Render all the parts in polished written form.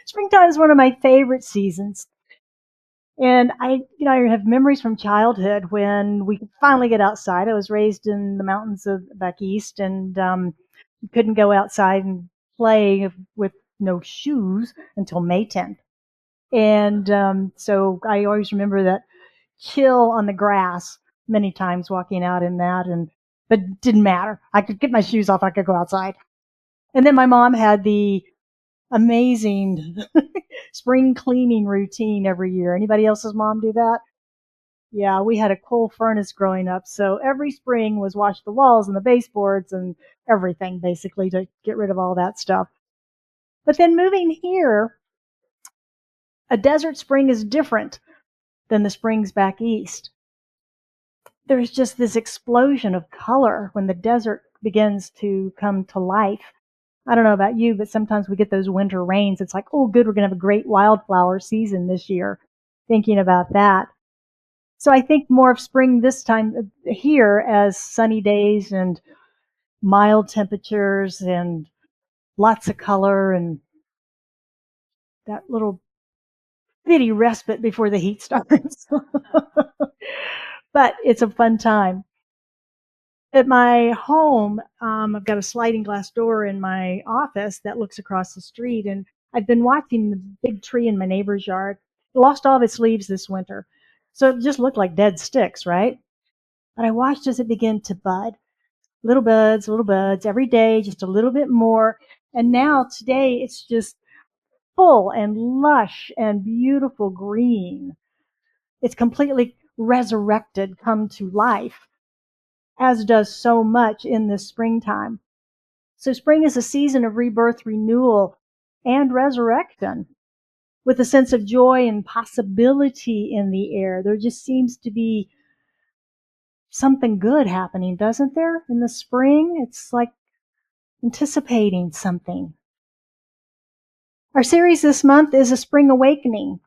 Springtime is one of my favorite seasons. And I have memories from childhood when we could finally get outside. I was raised in the mountains of back east, and you couldn't go outside and play with no shoes until May 10th. And so I always remember that chill on the grass many times walking out in that, and but it didn't matter. I could get my shoes off. I could go outside. And then my mom had the amazing spring cleaning routine every year. Anybody else's mom do that? Yeah, we had a coal furnace growing up, so every spring was wash the walls and the baseboards and everything basically to get rid of all that stuff. But then moving here, a desert spring is different than the springs back east. There's just this explosion of color when the desert begins to come to life. I don't know about you, but sometimes we get those winter rains. It's like, oh, good, we're going to have a great wildflower season this year. Thinking about that. So I think more of spring this time here as sunny days and mild temperatures and lots of color and that little bitty respite before the heat starts. But it's a fun time. At my home, I've got a sliding glass door in my office that looks across the street, and I've been watching the big tree in my neighbor's yard. It lost all of its leaves this winter, so it just looked like dead sticks, right? But I watched as it began to bud. Little buds, every day, just a little bit more. And now today it's just full and lush and beautiful green. It's completely resurrected, come to life, as does so much in this springtime. So spring is a season of rebirth, renewal, and resurrection with a sense of joy and possibility in the air. There just seems to be something good happening, doesn't there? In the spring, it's like anticipating something. Our series this month is a spring awakening,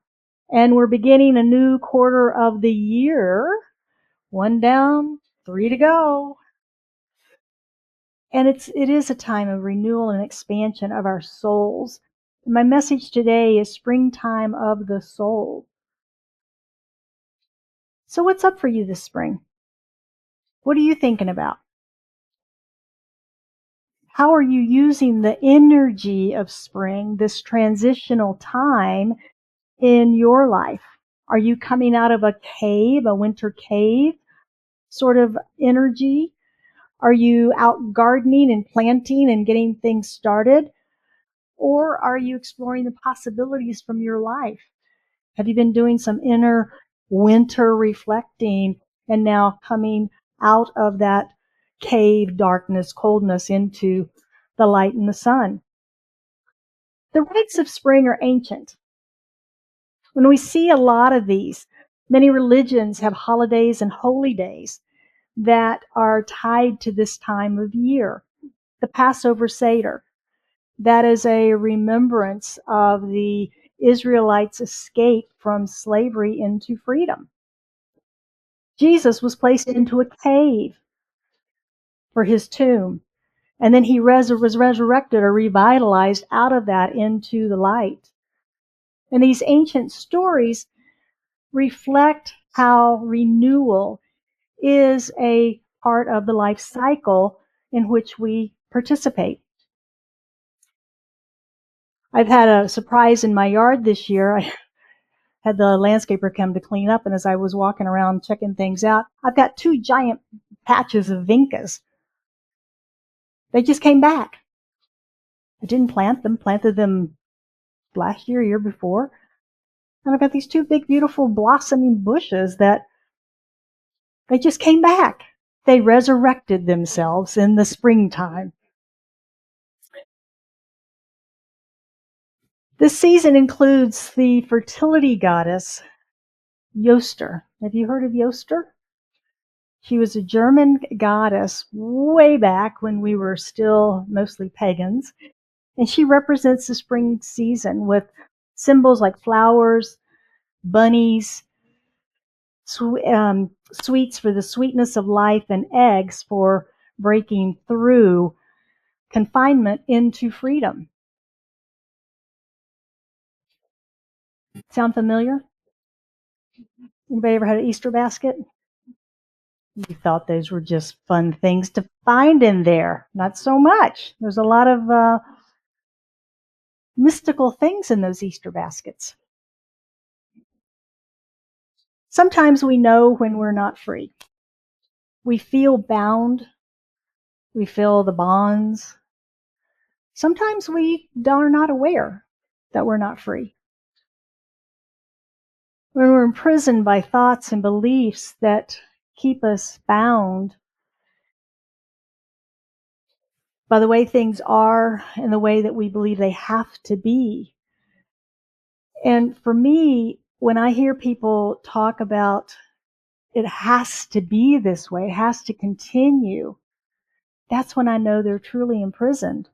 and we're beginning a new quarter of the year. One down, three to go. And it is a time of renewal and expansion of our souls. My message today is springtime of the soul. So what's up for you this spring? What are you thinking about? How are you using the energy of spring, this transitional time in your life? Are you coming out of a cave, a winter cave sort of energy? Are you out gardening and planting and getting things started? Or are you exploring the possibilities from your life? Have you been doing some inner winter reflecting and now coming out of that cave darkness, coldness into the light and the sun? The rites of spring are ancient. When we see a lot of these, many religions have holidays and holy days that are tied to this time of year. The Passover Seder, that is a remembrance of the Israelites' escape from slavery into freedom. Jesus was placed into a cave for his tomb, and then he was resurrected or revitalized out of that into the light. And these ancient stories reflect how renewal is a part of the life cycle in which we participate. I've had a surprise in my yard this year. I had the landscaper come to clean up, and as I was walking around checking things out, I've got two giant patches of vincas. They just came back. I didn't plant them, planted them last year, year before. And I've got these two big, beautiful blossoming bushes that they just came back. They resurrected themselves in the springtime. This season includes the fertility goddess, Yoster. Have you heard of Yoster? She was a German goddess way back when we were still mostly pagans. And she represents the spring season with symbols like flowers, bunnies, sweets for the sweetness of life, and eggs for breaking through confinement into freedom. Sound familiar? Anybody ever had an Easter basket? You thought those were just fun things to find in there. Not so much. There's a lot of mystical things in those Easter baskets. Sometimes we know when we're not free. We feel bound. We feel the bonds. Sometimes we are not aware that we're not free. When we're imprisoned by thoughts and beliefs that keep us bound by the way things are and the way that we believe they have to be. And for me, when I hear people talk about it has to be this way, it has to continue, that's when I know they're truly imprisoned.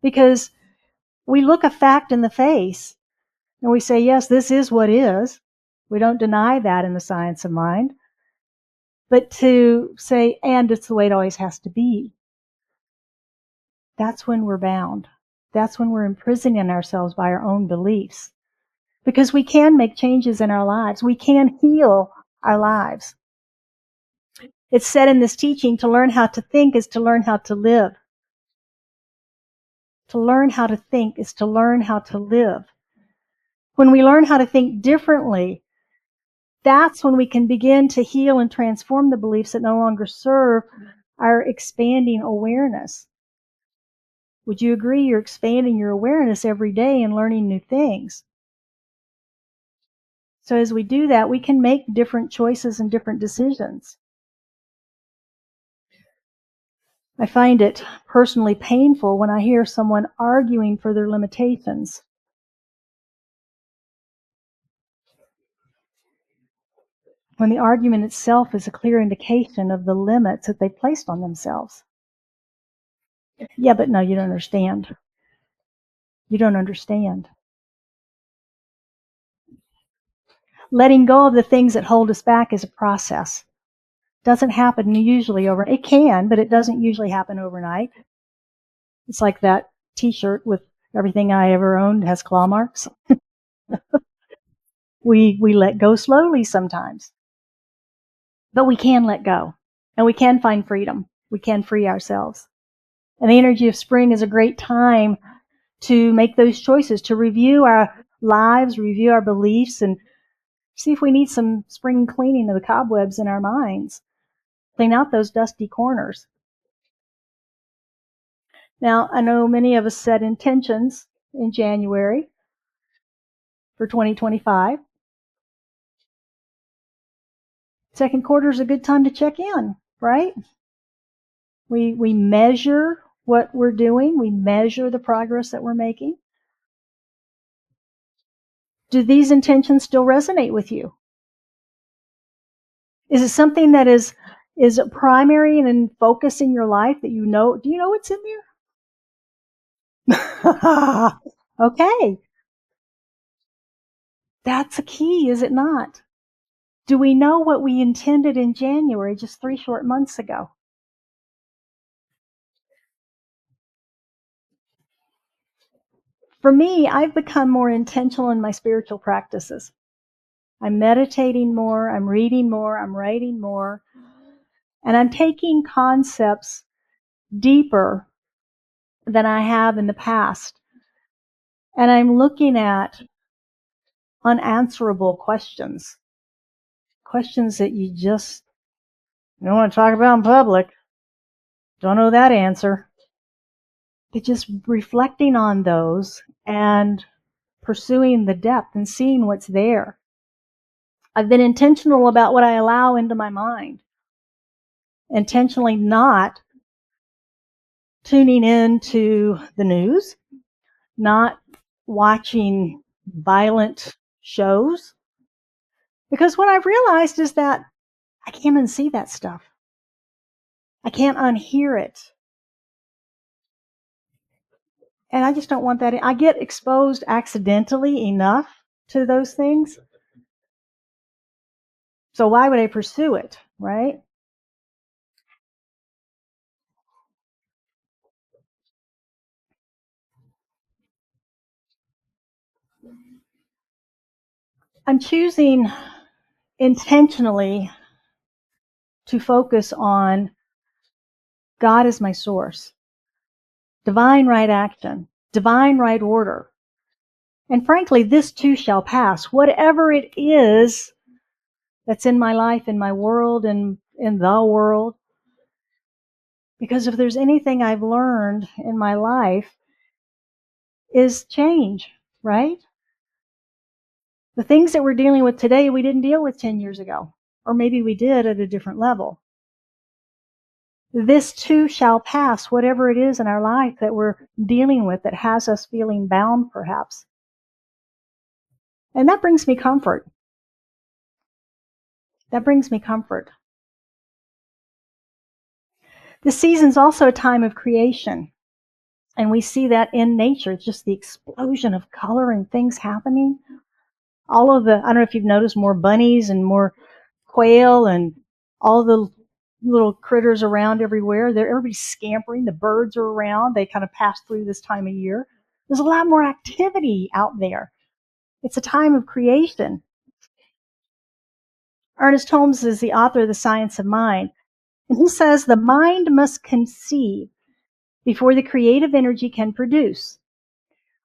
Because we look a fact in the face and we say, yes, this is what is. We don't deny that in the science of mind. But to say, and it's the way it always has to be, that's when we're bound. That's when we're imprisoning ourselves by our own beliefs. Because we can make changes in our lives. We can heal our lives. It's said in this teaching, to learn how to think is to learn how to live. To learn how to think is to learn how to live. When we learn how to think differently, that's when we can begin to heal and transform the beliefs that no longer serve our expanding awareness. Would you agree you're expanding your awareness every day and learning new things? So as we do that, we can make different choices and different decisions. I find it personally painful when I hear someone arguing for their limitations. When the argument itself is a clear indication of the limits that they placed on themselves. Yeah, but no, you don't understand. You don't understand. Letting go of the things that hold us back is a process. Doesn't happen usually overnight. It can, but it doesn't usually happen overnight. It's like that T-shirt with everything I ever owned has claw marks. We let go slowly sometimes, but we can let go, and we can find freedom. We can free ourselves. And the energy of spring is a great time to make those choices, to review our lives, review our beliefs, and see if we need some spring cleaning of the cobwebs in our minds. Clean out those dusty corners. Now, I know many of us set intentions in January for 2025. Second quarter is a good time to check in, right? We measure what we're doing. We measure the progress that we're making. Do these intentions still resonate with you? Is it something that is primary and in focus in your life that you know? Do you know what's in there? Okay. That's a key, is it not? Do we know what we intended in January, just 3 short months ago? For me, I've become more intentional in my spiritual practices. I'm meditating more, I'm reading more, I'm writing more, and I'm taking concepts deeper than I have in the past. And I'm looking at unanswerable questions, questions that you just don't want to talk about in public. Don't know that answer. But just reflecting on those and pursuing the depth and seeing what's there. I've been intentional about what I allow into my mind. Intentionally not tuning into the news, not watching violent shows. Because what I've realized is that I can't unsee that stuff. I can't unhear it. And I just don't want that. I get exposed accidentally enough to those things. So why would I pursue it, right? I'm choosing intentionally to focus on God as my source, divine right action, divine right order. And frankly, this too shall pass. Whatever it is that's in my life, in my world, and in the world. Because if there's anything I've learned in my life, is change, right? The things that we're dealing with today, we didn't deal with 10 years ago. Or maybe we did at a different level. This too shall pass, whatever it is in our life that we're dealing with that has us feeling bound, perhaps. And that brings me comfort. That brings me comfort. This season's also a time of creation. And we see that in nature. It's just the explosion of color and things happening. All of the, I don't know if you've noticed, more bunnies and more quail and all the little critters around everywhere. Everybody's scampering. The birds are around. They kind of pass through this time of year. There's a lot more activity out there. It's a time of creation. Ernest Holmes is the author of The Science of Mind. And he says the mind must conceive before the creative energy can produce.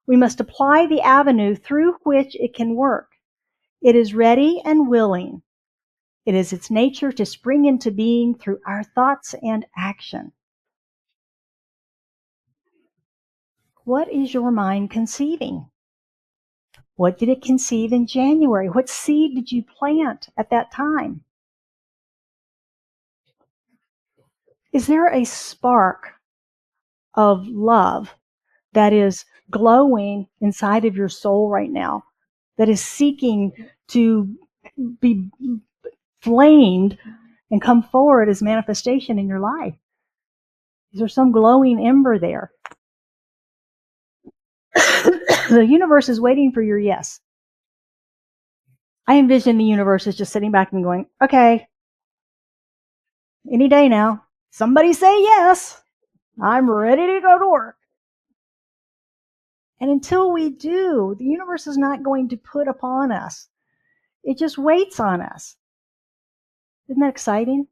We must apply the avenue through which it can work. It is ready and willing. It is its nature to spring into being through our thoughts and action. What is your mind conceiving? What did it conceive in January? What seed did you plant at that time? Is there a spark of love that is glowing inside of your soul right now, that is seeking to be flamed and come forward as manifestation in your life? Is there some glowing ember there? The universe is waiting for your yes. I envision the universe as just sitting back and going, okay, any day now, somebody say yes. I'm ready to go to work. And until we do, the universe is not going to put upon us. It just waits on us. Isn't that exciting?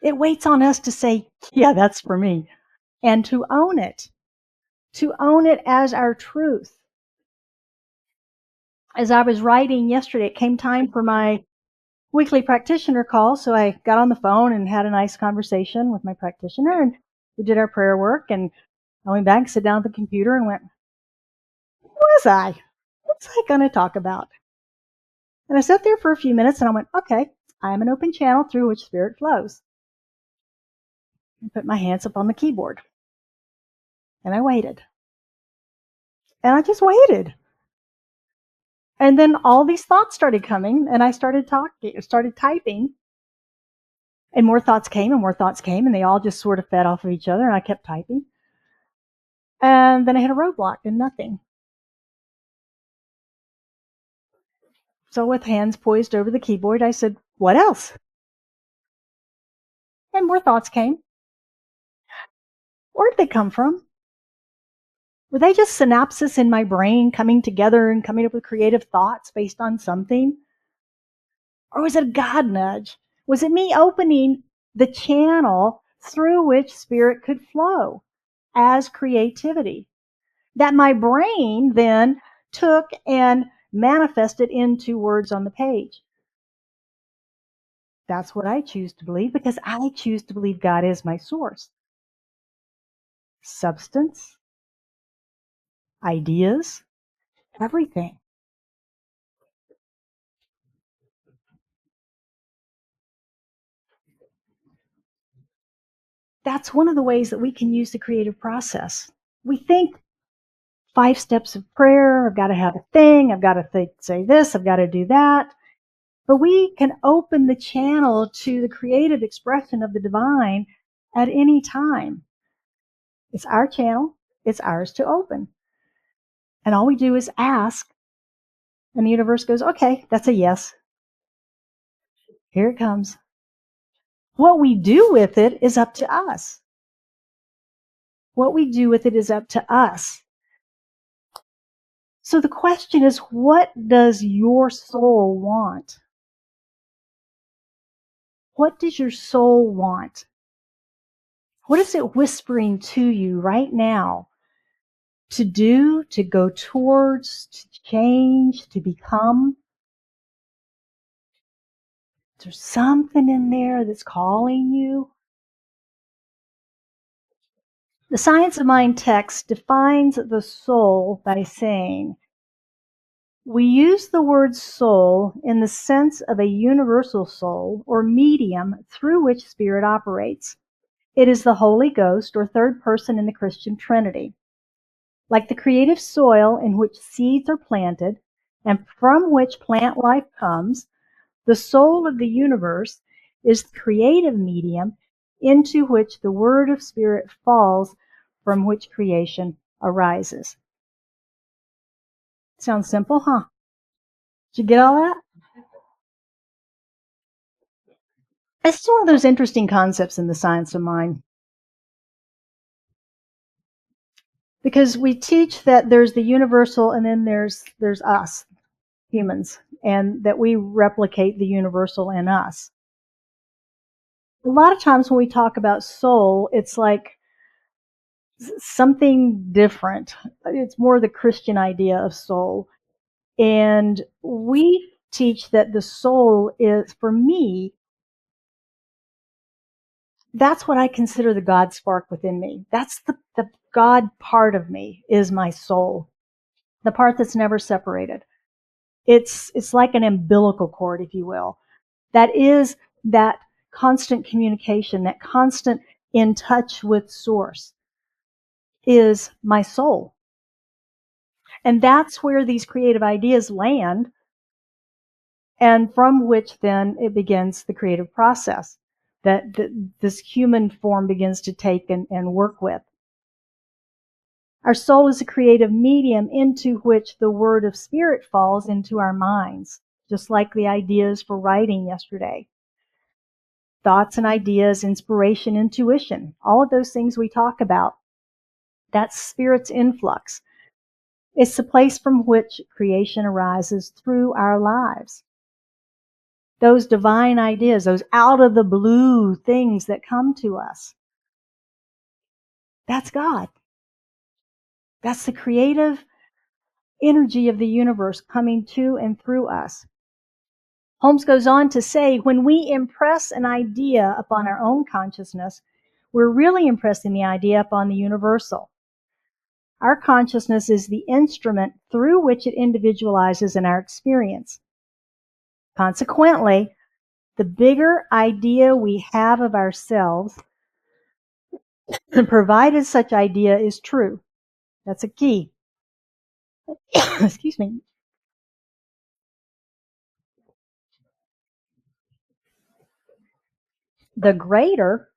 It waits on us to say, yeah, that's for me. And to own it as our truth. As I was writing yesterday, it came time for my weekly practitioner call. So I got on the phone and had a nice conversation with my practitioner, and we did our prayer work. And I went back, sat down at the computer, and went, who was I? What's I going to talk about? And I sat there for a few minutes and I went, okay, I am an open channel through which spirit flows. I put my hands up on the keyboard and I waited. And I just waited. And then all these thoughts started coming and I started typing. And more thoughts came and more thoughts came and they all just sort of fed off of each other and I kept typing. And then I hit a roadblock and nothing. So with hands poised over the keyboard, I said, what else? And more thoughts came. Where'd they come from? Were they just synapses in my brain coming together and coming up with creative thoughts based on something? Or was it a God nudge? Was it me opening the channel through which spirit could flow as creativity that my brain then took and manifested into words on the page? That's what I choose to believe, because I choose to believe God is my source. Substance, ideas, everything. That's one of the ways that we can use the creative process. We think 5 steps of prayer, I've got to have a thing, I've got to say this, I've got to do that. But we can open the channel to the creative expression of the divine at any time. It's our channel, it's ours to open. And all we do is ask, and the universe goes, okay, that's a yes. Here it comes. What we do with it is up to us. What we do with it is up to us. So the question is, what does your soul want? What does your soul want? What is it whispering to you right now to do, to go towards, to change, to become? Is there something in there that's calling you? The Science of Mind text defines the soul by saying, we use the word soul in the sense of a universal soul or medium through which spirit operates. It is the Holy Ghost or third person in the Christian Trinity. Like the creative soil in which seeds are planted and from which plant life comes, the soul of the universe is the creative medium into which the word of spirit falls, from which creation arises. Sounds simple, huh? Did you get all that? It's one of those interesting concepts in the science of mind, because we teach that there's the universal and then there's us, humans, and that we replicate the universal in us. A lot of times when we talk about soul, it's like something different. It's more the Christian idea of soul. And we teach that the soul is, for me, that's what I consider the God spark within me. That's the God part of me, is my soul, the part that's never separated. It's like an umbilical cord, if you will. That is that constant communication, that constant in touch with source is my soul. And that's where these creative ideas land, and from which then it begins the creative process that this human form begins to take and work with. Our soul is a creative medium into which the word of spirit falls into our minds, just like the ideas for writing yesterday. Thoughts and ideas, inspiration, intuition, all of those things we talk about, that's spirit's influx. It's the place from which creation arises through our lives. Those divine ideas, those out of the blue things that come to us, that's God. That's the creative energy of the universe coming to and through us. Holmes goes on to say, when we impress an idea upon our own consciousness, we're really impressing the idea upon the universal. Our consciousness is the instrument through which it individualizes in our experience. Consequently, the bigger idea we have of ourselves, provided such idea is true, that's a key. Excuse me. The greater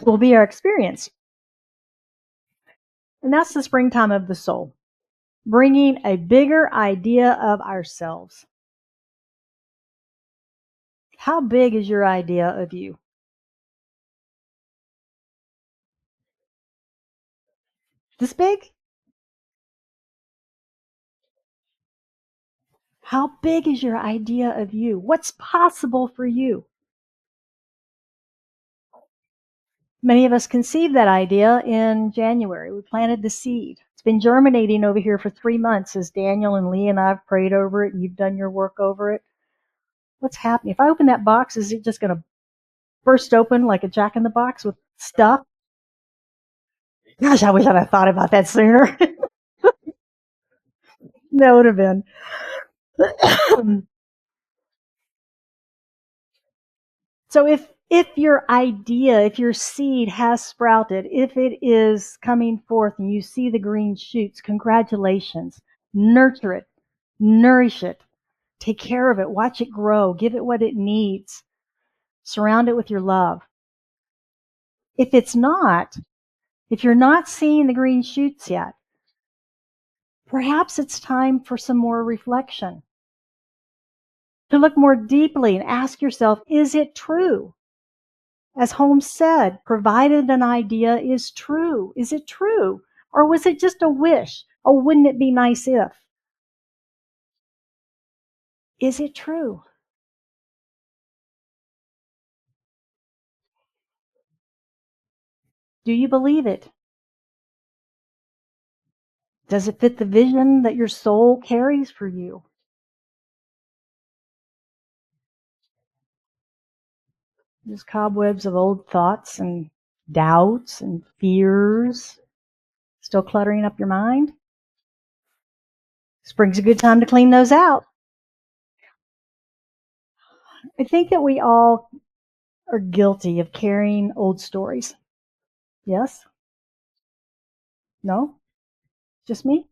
will be our experience. And that's the springtime of the soul, bringing a bigger idea of ourselves. How big is your idea of you? This big? How big is your idea of you? What's possible for you? Many of us conceived that idea in January. We planted the seed. It's been germinating over here for 3 months as Daniel and Lee and I have prayed over it and you've done your work over it. What's happening? If I open that box, is it just going to burst open like a jack in the box with stuff? Gosh, I wish I'd have thought about that sooner. That would have been. So if your idea, if your seed has sprouted, if it is coming forth and you see the green shoots, congratulations. Nurture it, nourish it, take care of it, watch it grow, give it what it needs, surround it with your love. If it's not, if you're not seeing the green shoots yet, perhaps it's time for some more reflection, to look more deeply and ask yourself, is it true? As Holmes said, provided an idea is true, is it true? Or was it just a wish? Oh, wouldn't it be nice if? Is it true? Do you believe it? Does it fit the vision that your soul carries for you? There's cobwebs of old thoughts and doubts and fears still cluttering up your mind. Spring's a good time to clean those out. I think that we all are guilty of carrying old stories. Yes? No? Just me?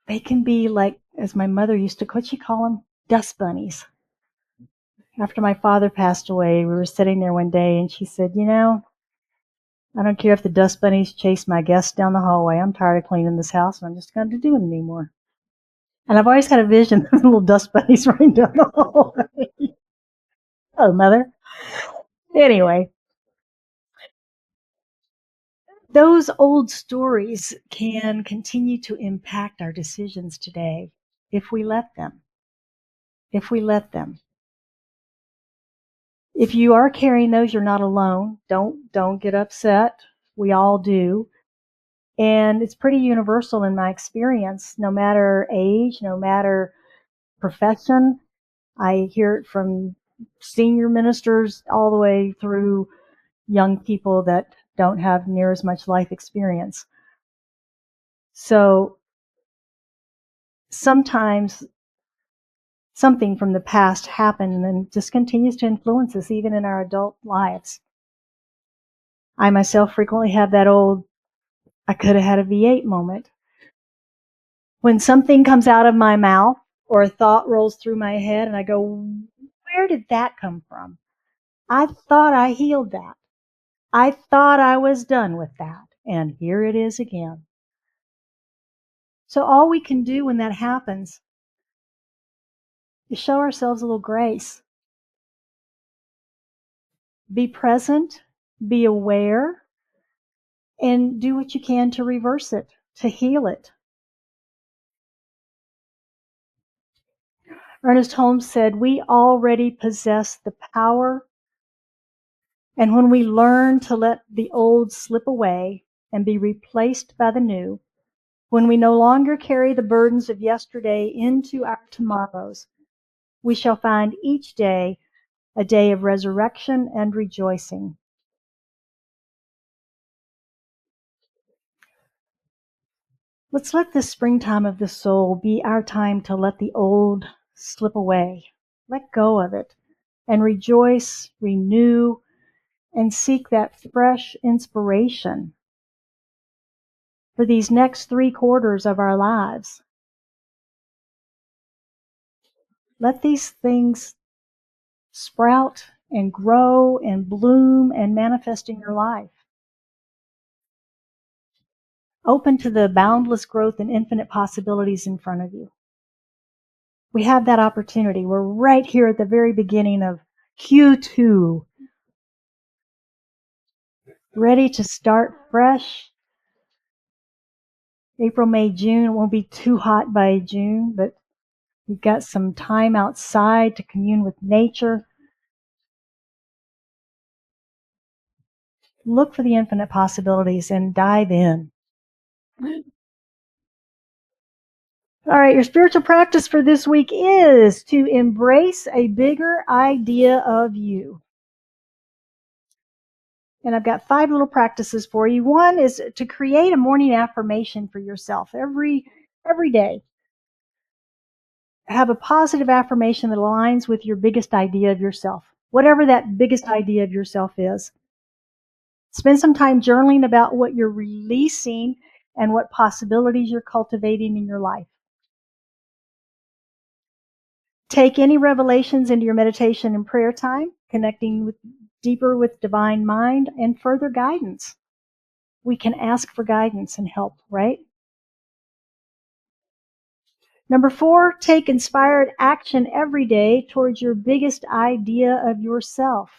They can be like, as my mother used to, what she call them? Dust bunnies. After my father passed away, we were sitting there one day and she said, I don't care if the dust bunnies chase my guests down the hallway. I'm tired of cleaning this house and I'm just going to do it anymore. And I've always had a vision of little dust bunnies running down the hallway. Oh, mother. Anyway, those old stories can continue to impact our decisions today if we let them. If we let them. If you are carrying those, you're not alone. Don't get upset. We all do. And it's pretty universal in my experience, no matter age, no matter profession. I hear it from senior ministers all the way through young people that don't have near as much life experience. So sometimes something from the past happened and just continues to influence us even in our adult lives. I myself frequently have that old, I could have had a V8 moment. When something comes out of my mouth or a thought rolls through my head and I go, where did that come from? I thought I healed that. I thought I was done with that. And here it is again. So all we can do when that happens is show ourselves a little grace. Be present, be aware, and do what you can to reverse it, to heal it. Ernest Holmes said, we already possess the power, and when we learn to let the old slip away and be replaced by the new, when we no longer carry the burdens of yesterday into our tomorrows, we shall find each day a day of resurrection and rejoicing. Let's let this springtime of the soul be our time to let the old slip away, let go of it, and rejoice, renew, and seek that fresh inspiration for these next 3/4 of our lives. Let these things sprout and grow and bloom and manifest in your life. Open to the boundless growth and infinite possibilities in front of you. We have that opportunity. We're right here at the very beginning of Q2, ready to start fresh. April, May, June. It won't be too hot by June, but we've got some time outside to commune with nature. Look for the infinite possibilities and dive in. All right, your spiritual practice for this week is to embrace a bigger idea of you. And I've got 5 little practices for you. One is to create a morning affirmation for yourself every day. Have a positive affirmation that aligns with your biggest idea of yourself, whatever that biggest idea of yourself is. Spend some time journaling about what you're releasing and what possibilities you're cultivating in your life. Take any revelations into your meditation and prayer time, connecting deeper with divine mind and further guidance. We can ask for guidance and help, right? Number 4, take inspired action every day towards your biggest idea of yourself.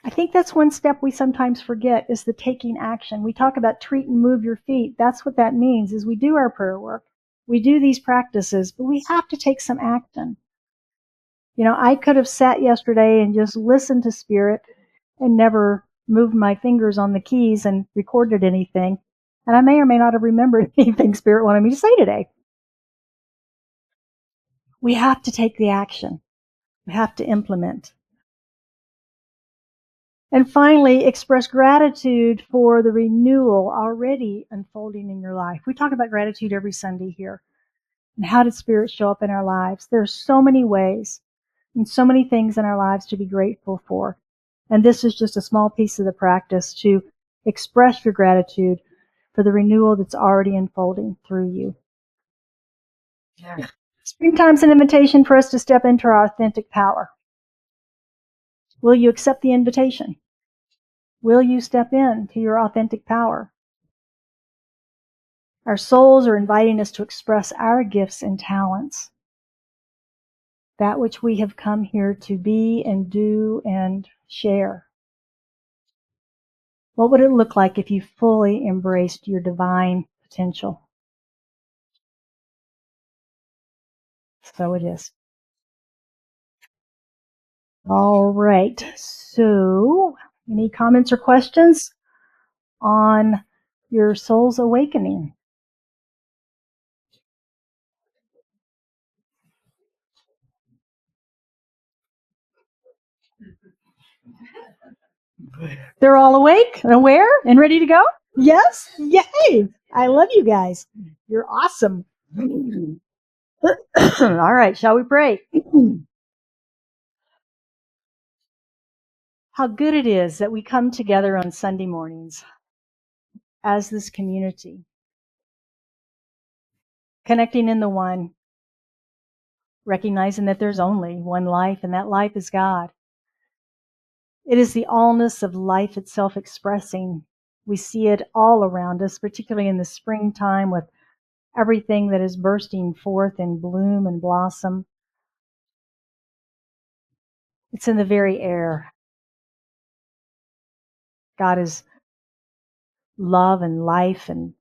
I think that's one step we sometimes forget is the taking action. We talk about treat and move your feet. That's what that means is we do our prayer work. We do these practices, but we have to take some action. I could have sat yesterday and just listened to Spirit and never moved my fingers on the keys and recorded anything. And I may or may not have remembered anything Spirit wanted me to say today. We have to take the action. We have to implement. And finally, express gratitude for the renewal already unfolding in your life. We talk about gratitude every Sunday here. And how did Spirit show up in our lives? There's so many ways and so many things in our lives to be grateful for. And this is just a small piece of the practice to express your gratitude for the renewal that's already unfolding through you. Yeah. Springtime's an invitation for us to step into our authentic power. Will you accept the invitation? Will you step into your authentic power? Our souls are inviting us to express our gifts and talents, that which we have come here to be and do and share. What would it look like if you fully embraced your divine potential? So it is. All right. So, any comments or questions on your soul's awakening? They're all awake and aware and ready to go? Yes? Yay! I love you guys. You're awesome. All right, shall we pray? How good it is that we come together on Sunday mornings as this community, connecting in the one, recognizing that there's only one life, and that life is God. It is the allness of life itself expressing. We see it all around us, particularly in the springtime with everything that is bursting forth in bloom and blossom. It's in the very air. God is love and life, and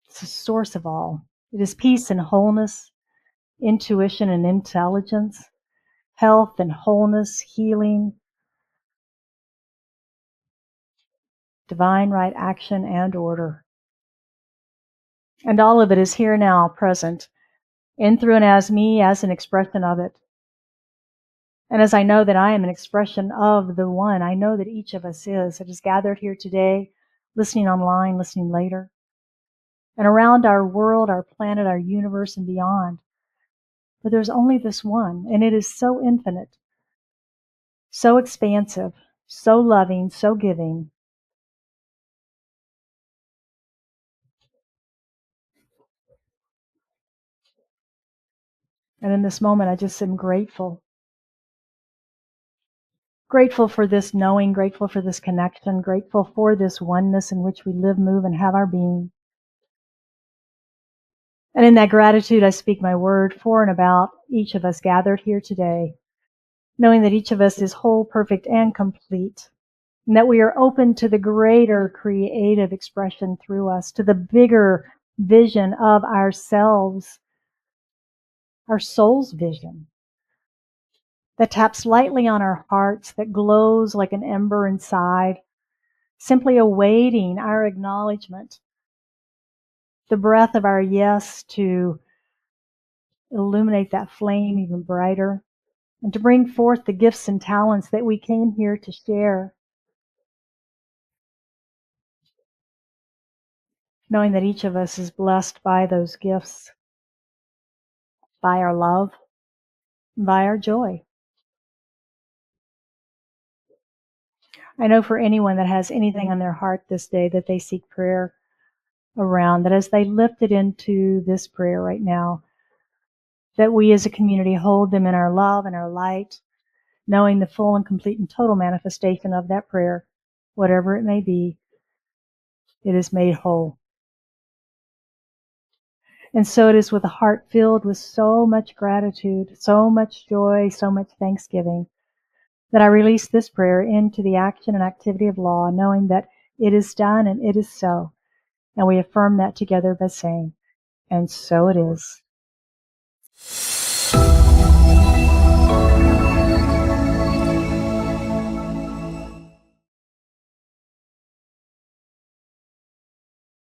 it's the source of all. It is peace and wholeness, intuition and intelligence, health and wholeness, healing, divine right action and order. And all of it is here now, present, in, through, and as me, as an expression of it. And as I know that I am an expression of the one, I know that each of us is. It is gathered here today, listening online, listening later, and around our world, our planet, our universe, and beyond. But there's only this one, and it is so infinite, so expansive, so loving, so giving. And in this moment, I just am grateful. Grateful for this knowing, grateful for this connection, grateful for this oneness in which we live, move, and have our being. And in that gratitude, I speak my word for and about each of us gathered here today, knowing that each of us is whole, perfect, and complete, and that we are open to the greater creative expression through us, to the bigger vision of ourselves, our soul's vision, that taps lightly on our hearts, that glows like an ember inside, simply awaiting our acknowledgement, the breath of our yes to illuminate that flame even brighter, and to bring forth the gifts and talents that we came here to share, knowing that each of us is blessed by those gifts, by our love, by our joy. I know for anyone that has anything on their heart this day that they seek prayer around, that as they lift it into this prayer right now, that we as a community hold them in our love and our light, knowing the full and complete and total manifestation of that prayer, whatever it may be, it is made whole. And so it is with a heart filled with so much gratitude, so much joy, so much thanksgiving, that I release this prayer into the action and activity of law, knowing that it is done and it is so. And we affirm that together by saying, and so it is.